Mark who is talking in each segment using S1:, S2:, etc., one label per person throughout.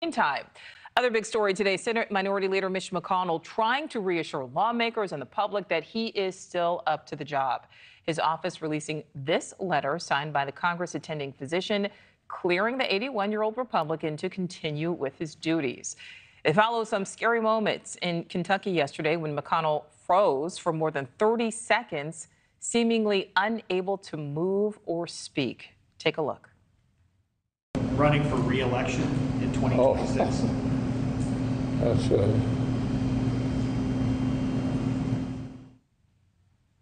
S1: Meantime, other big story today, Senate Minority Leader Mitch McConnell trying to reassure lawmakers and the public that he is still up to the job. His office releasing this letter signed by the Congress attending physician, clearing the 81-year-old Republican to continue with his duties. It follows some scary moments in Kentucky yesterday when McConnell froze for more than 30 seconds, seemingly unable to move or speak. Take a look.
S2: Running for re-election in 2026.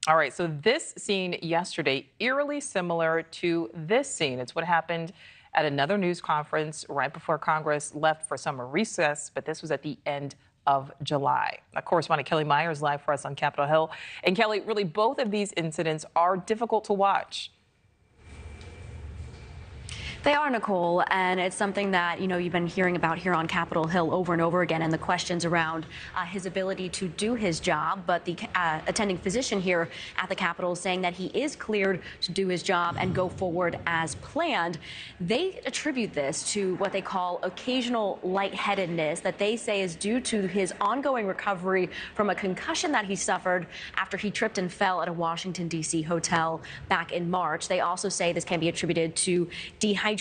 S1: All right, so this scene yesterday, eerily similar to this scene. It's what happened at another news conference right before Congress left for summer recess, but this was at the end of July. Our correspondent Kelly Myers live for us on Capitol Hill. And Kelly, really both of these incidents are difficult to watch.
S3: They are, Nicole, and it's something that, you've been hearing about here on Capitol Hill over and over again, and the questions around his ability to do his job. But the attending physician here at the Capitol is saying that he is cleared to do his job and go forward as planned. They attribute this to what they call occasional lightheadedness that they say is due to his ongoing recovery from a concussion that he suffered after he tripped and fell at a Washington, D.C. hotel back in March. They also say this can be attributed to dehydration.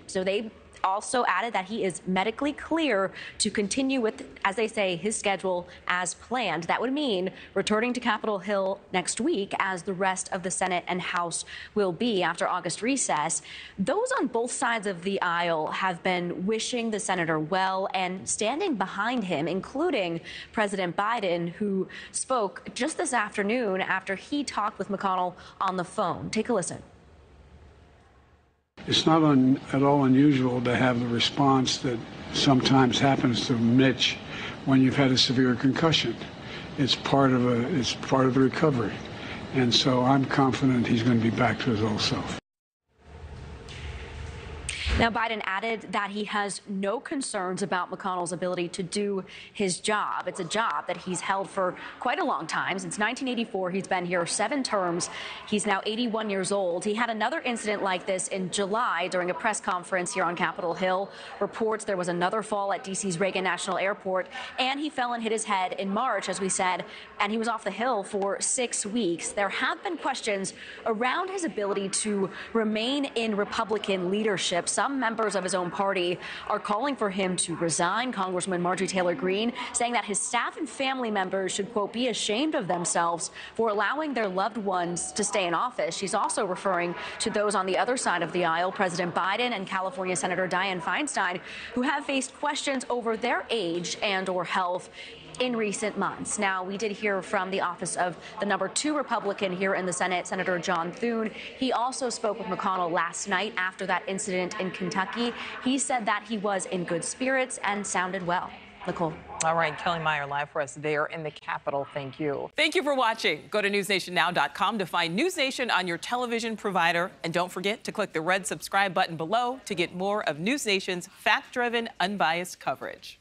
S3: So they also added that he is medically clear to continue with, as they say, his schedule as planned. That would mean returning to Capitol Hill next week, as the rest of the Senate and House will be after August recess. Those on both sides of the aisle have been wishing the senator well and standing behind him, including President Biden, who spoke just this afternoon after he talked with McConnell on the phone. Take a listen.
S4: It's not at all unusual to have the response that sometimes happens to Mitch when you've had a severe concussion. It's part of the recovery, and so I'm confident he's going to be back to his old self.
S3: Now, Biden added that he has no concerns about McConnell's ability to do his job. It's a job that he's held for quite a long time. Since 1984, he's been here 7 terms. He's now 81 years old. He had another incident like this in July during a press conference here on Capitol Hill. Reports there was another fall at D.C.'s Reagan National Airport, and he fell and hit his head in March, as we said, and he was off the Hill for 6 weeks. There have been questions around his ability to remain in Republican leadership. Some members of his own party are calling for him to resign. Congresswoman Marjorie Taylor Greene saying that his staff and family members should, quote, be ashamed of themselves for allowing their loved ones to stay in office. She's also referring to those on the other side of the aisle, President Biden and California Senator Dianne Feinstein, who have faced questions over their age and or health in recent months. Now, we did hear from the office of the number 2 Republican here in the Senate, Senator John Thune. He also spoke with McConnell last night after that incident in Kentucky. He said that he was in good spirits and sounded well. Nicole.
S1: All right, Kelly Meyer live for us there in the Capitol. Thank you. Thank you for watching. Go to newsnationnow.com to find News Nation on your television provider. And don't forget to click the red subscribe button below to get more of News Nation's fact-driven, unbiased coverage.